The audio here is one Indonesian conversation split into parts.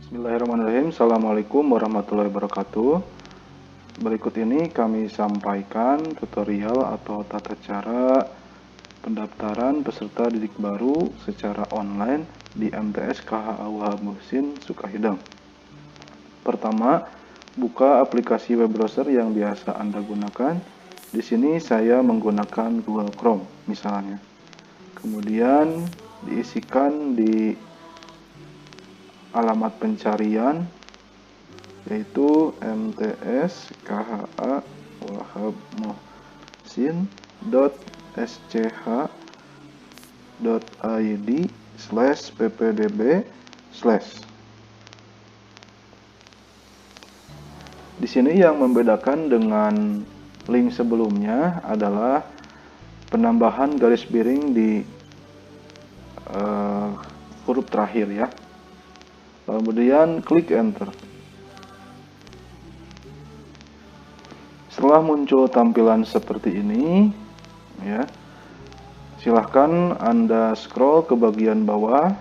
Bismillahirrahmanirrahim. Assalamualaikum warahmatullahi wabarakatuh. Berikut ini kami sampaikan tutorial atau tata cara pendaftaran peserta didik baru secara online di MTS KHA Wahab Muhsin Sukahidang. Pertama, buka aplikasi web browser yang biasa Anda gunakan. Di sini saya menggunakan Google Chrome misalnya. Kemudian diisikan di alamat pencarian yaitu mts.kha wahab muhsin.sch.id/ppdb/ Di sini yang membedakan dengan link sebelumnya adalah penambahan garis miring di huruf terakhir ya. Kemudian klik enter. Setelah muncul tampilan seperti ini ya, silahkan Anda scroll ke bagian bawah,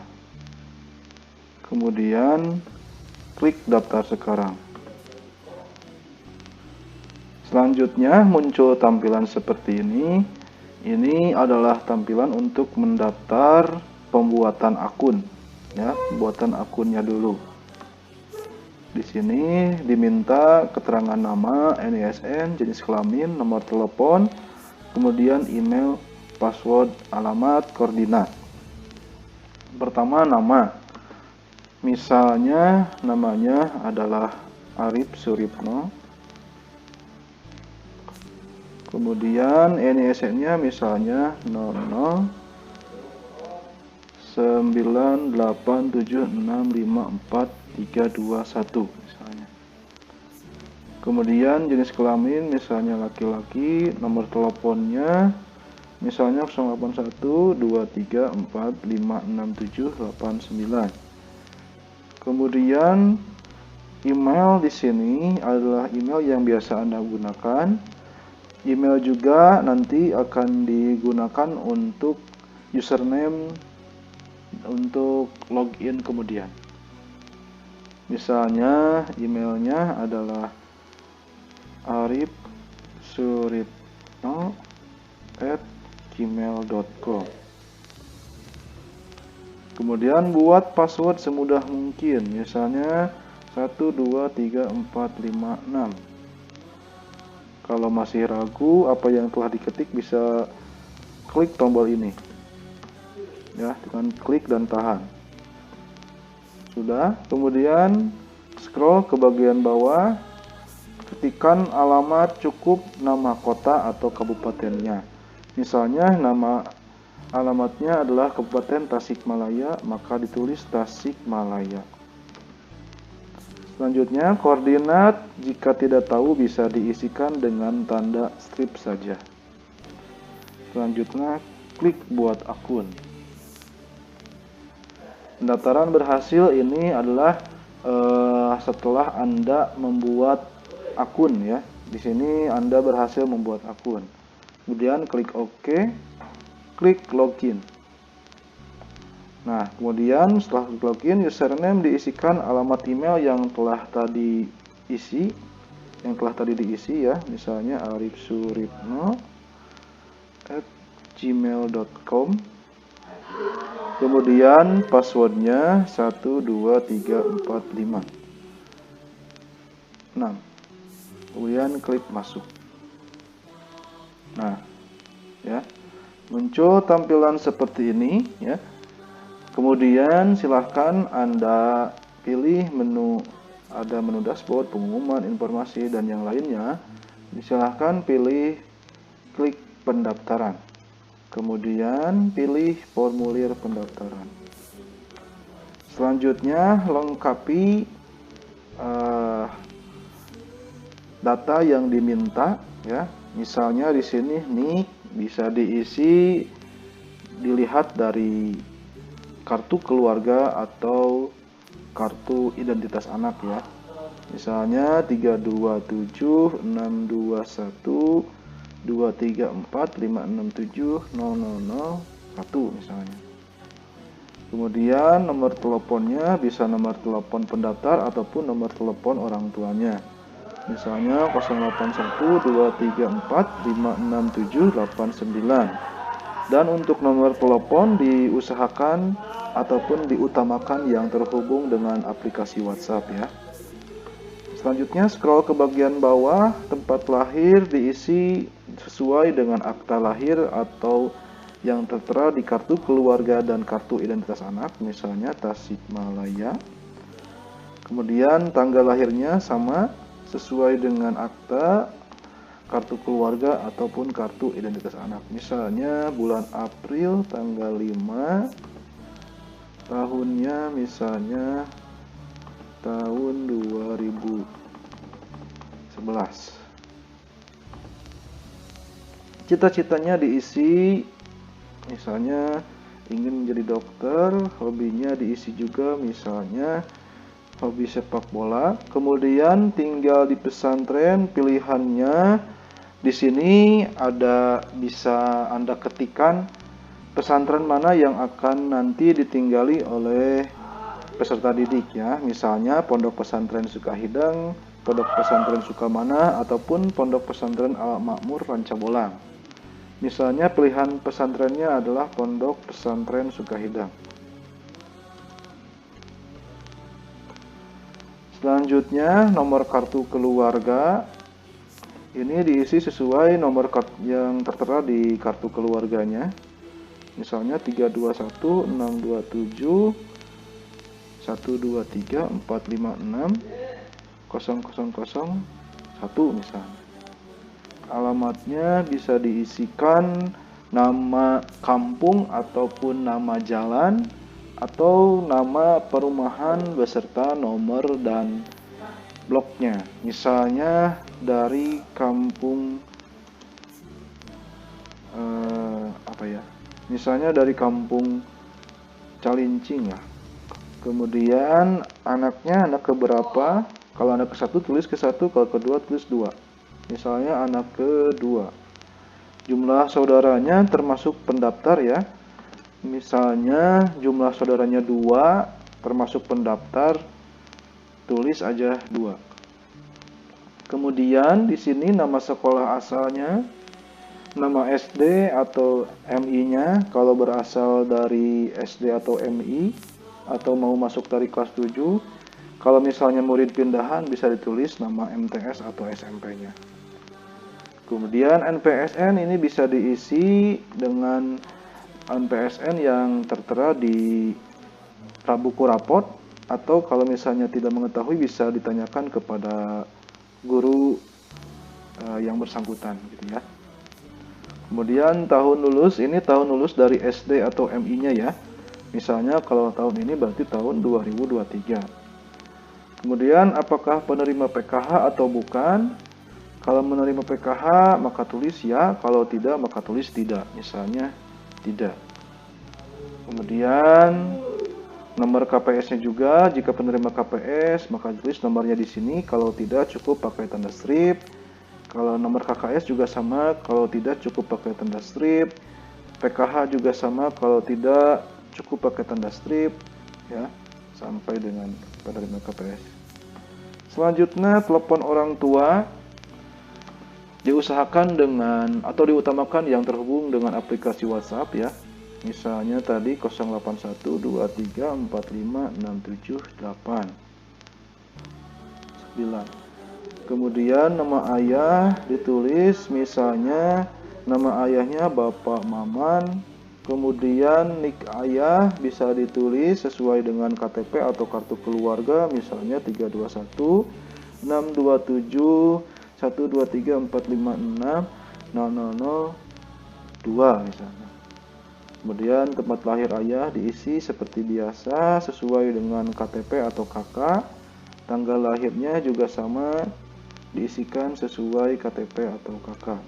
kemudian klik daftar sekarang. Selanjutnya muncul tampilan seperti ini. Ini adalah tampilan untuk mendaftar pembuatan akun ya, pembuatan akunnya dulu. Di sini diminta keterangan nama, NISN, jenis kelamin, nomor telepon, kemudian email, password, alamat, koordinat. Pertama, nama. Misalnya namanya adalah Arif Suripno. Kemudian NISN-nya misalnya 00 987654321 misalnya. Kemudian jenis kelamin misalnya laki-laki, nomor teleponnya misalnya 08123456789. Kemudian email di sini adalah email yang biasa Anda gunakan. Email juga nanti akan digunakan untuk username untuk login kemudian. Misalnya emailnya adalah arifsuripno@gmail.com. Kemudian buat password semudah mungkin, misalnya 123456. Kalau masih ragu apa yang telah diketik, bisa klik tombol ini ya, dengan klik dan tahan. Sudah, kemudian scroll ke bagian bawah, ketikkan alamat, cukup nama kota atau kabupatennya. Misalnya nama alamatnya adalah Kabupaten Tasikmalaya, maka ditulis Tasikmalaya. Selanjutnya koordinat, jika tidak tahu bisa diisikan dengan tanda strip saja. Selanjutnya klik buat akun. Pendaftaran berhasil ini adalah setelah Anda membuat akun ya. Di sini Anda berhasil membuat akun. Kemudian klik OK, klik login. Nah, kemudian setelah klik login, username diisikan alamat email yang telah tadi diisi ya. Misalnya arifsuripno@gmail.com. Kemudian passwordnya 12345. Kemudian klik masuk. Nah, ya, muncul tampilan seperti ini ya. Kemudian silahkan Anda pilih menu, ada menu dashboard, pengumuman, informasi dan yang lainnya. Silahkan pilih klik pendaftaran. Kemudian pilih formulir pendaftaran. Selanjutnya lengkapi data yang diminta ya. Misalnya di sini nik bisa diisi, dilihat dari kartu keluarga atau kartu identitas anak ya. Misalnya 32762123456700001 misalnya. Kemudian nomor teleponnya bisa nomor telepon pendaftar ataupun nomor telepon orang tuanya. Misalnya 081234567899. Dan untuk nomor telepon diusahakan ataupun diutamakan yang terhubung dengan aplikasi WhatsApp ya. Selanjutnya scroll ke bagian bawah, tempat lahir diisi sesuai dengan akta lahir atau yang tertera di kartu keluarga dan kartu identitas anak, misalnya Tasikmalaya. Kemudian tanggal lahirnya sama sesuai dengan akta, kartu keluarga ataupun kartu identitas anak. Misalnya bulan April tanggal 5, tahunnya misalnya tahun 2011. Cita-citanya diisi misalnya ingin menjadi dokter, hobinya diisi juga misalnya hobi sepak bola. Kemudian tinggal di pesantren, pilihannya di sini ada, bisa Anda ketikkan pesantren mana yang akan nanti ditinggali oleh peserta didik ya. Misalnya Pondok Pesantren Sukahidang, Pondok Pesantren Sukamana, ataupun Pondok Pesantren Al Makmur Rancabolang. Misalnya pilihan pesantrennya adalah Pondok Pesantren Sukahidang. Selanjutnya nomor kartu keluarga. Ini diisi sesuai nomor yang tertera di kartu keluarganya. Misalnya 321 627 123 456 0001 misalnya. Alamatnya bisa diisikan nama kampung ataupun nama jalan atau nama perumahan beserta nomor dan bloknya. Misalnya dari kampung misalnya dari kampung Calincing ya. Kemudian anaknya anak keberapa? Kalau anak ke-1 tulis ke-1, kalau kedua tulis 2. Misalnya anak kedua. Jumlah saudaranya termasuk pendaftar ya. Misalnya jumlah saudaranya 2 termasuk pendaftar, tulis aja 2. Kemudian di sini nama sekolah asalnya, nama SD atau MI-nya kalau berasal dari SD atau MI atau mau masuk dari kelas 7. Kalau misalnya murid pindahan bisa ditulis nama MTS atau SMP-nya. Kemudian NPSN ini bisa diisi dengan NPSN yang tertera di buku rapot, atau kalau misalnya tidak mengetahui bisa ditanyakan kepada guru yang bersangkutan gitu ya. Kemudian tahun lulus, ini tahun lulus dari SD atau MI-nya ya. Misalnya kalau tahun ini berarti tahun 2023. Kemudian apakah penerima PKH atau bukan? Kalau menerima PKH maka tulis ya, kalau tidak maka tulis tidak. Misalnya tidak. Kemudian nomor KPS-nya juga, jika penerima KPS maka tulis nomornya di sini, kalau tidak cukup pakai tanda strip. Kalau nomor KKS juga sama, kalau tidak cukup pakai tanda strip. PKH juga sama, kalau tidak cukup pakai tanda strip ya, sampai dengan penerima KPS. Selanjutnya telepon orang tua diusahakan dengan atau diutamakan yang terhubung dengan aplikasi WhatsApp ya. Misalnya tadi 0812345678. Kemudian nama ayah ditulis, misalnya nama ayahnya Bapak Maman. Kemudian nik ayah bisa ditulis sesuai dengan KTP atau kartu keluarga, misalnya 321 627 123 456 0002 misalnya. Kemudian tempat lahir ayah diisi seperti biasa sesuai dengan KTP atau KK. Tanggal lahirnya juga sama, diisikan sesuai KTP atau KK.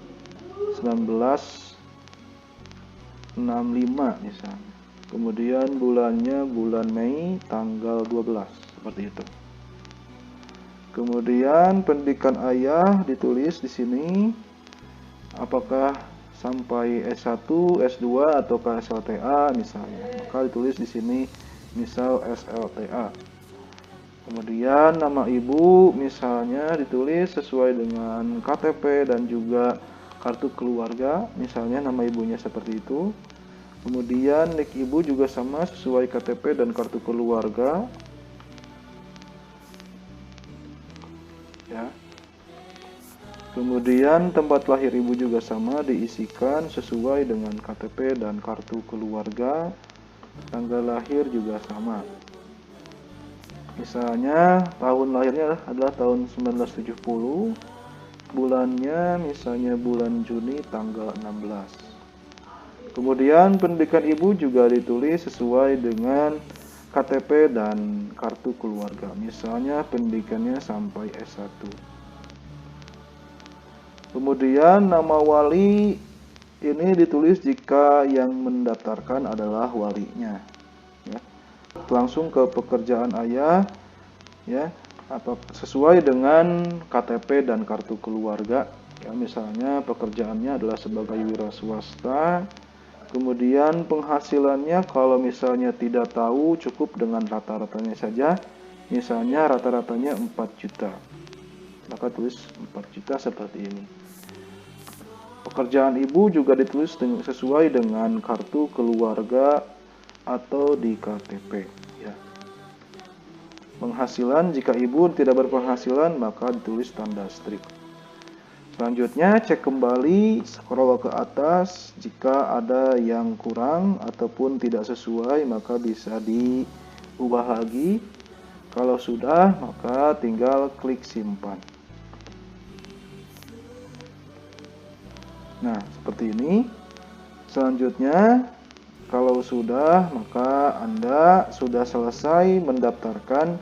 1965 misalnya. Kemudian bulannya bulan Mei tanggal 12 seperti itu. Kemudian pendidikan ayah ditulis di sini, apakah sampai S1, S2 atau ke SLTA misalnya, maka ditulis di sini misal SLTA. Kemudian nama ibu misalnya ditulis sesuai dengan KTP dan juga kartu keluarga, misalnya nama ibunya seperti itu. Kemudian nik ibu juga sama sesuai KTP dan kartu keluarga. Ya. Kemudian tempat lahir ibu juga sama, diisikan sesuai dengan KTP dan kartu keluarga. Tanggal lahir juga sama. Misalnya tahun lahirnya adalah tahun 1970, bulannya misalnya bulan Juni tanggal 16. Kemudian pendidikan ibu juga ditulis sesuai dengan KTP dan kartu keluarga, misalnya pendidikannya sampai S1. Kemudian nama wali ini ditulis jika yang mendaftarkan adalah walinya, ya. Langsung ke pekerjaan ayah, ya, atau sesuai dengan KTP dan kartu keluarga, ya. Misalnya pekerjaannya adalah sebagai wira swasta. Kemudian penghasilannya kalau misalnya tidak tahu, cukup dengan rata-ratanya saja, misalnya rata-ratanya 4 juta, maka tulis 4 juta seperti ini. Pekerjaan ibu juga ditulis sesuai dengan kartu keluarga atau di KTP, ya. Penghasilan, jika ibu tidak berpenghasilan maka ditulis tanda strip. Selanjutnya cek kembali, scroll ke atas, jika ada yang kurang ataupun tidak sesuai maka bisa diubah lagi. Kalau sudah maka tinggal klik simpan. Nah, seperti ini. Selanjutnya, kalau sudah, maka Anda sudah selesai mendaftarkan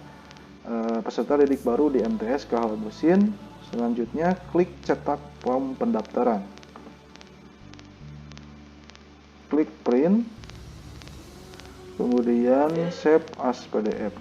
peserta didik baru di MTS KH Mesin. Selanjutnya, klik cetak form pendaftaran. Klik print, kemudian save as PDF.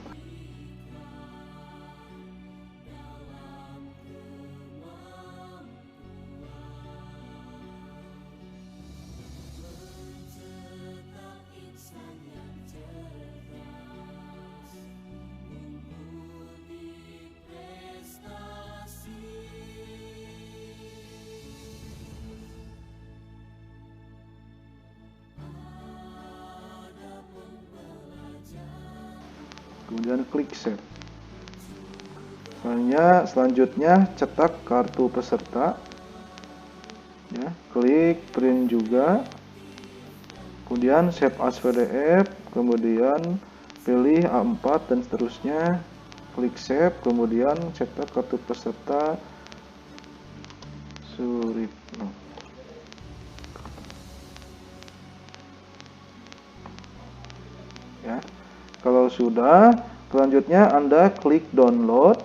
Kemudian klik save. Selanjutnya cetak kartu peserta, ya, klik print juga, kemudian save as PDF, kemudian pilih A4 dan seterusnya, klik save, kemudian cetak kartu peserta Suritno. Ya. Kalau sudah, selanjutnya Anda klik download,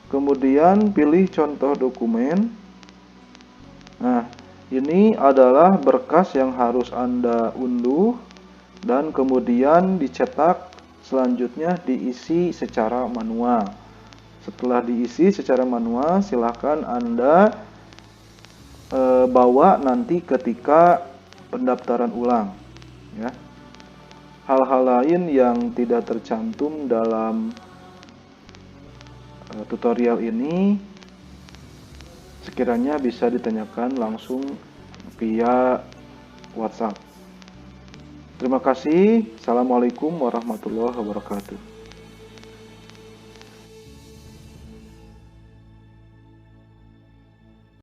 kemudian pilih contoh dokumen. Nah, ini adalah berkas yang harus Anda unduh dan kemudian dicetak, selanjutnya diisi secara manual. Setelah diisi secara manual, silahkan Anda bawa nanti ketika pendaftaran ulang, ya. Hal-hal lain yang tidak tercantum dalam tutorial ini sekiranya bisa ditanyakan langsung via WhatsApp. Terima kasih. Assalamualaikum warahmatullahi wabarakatuh.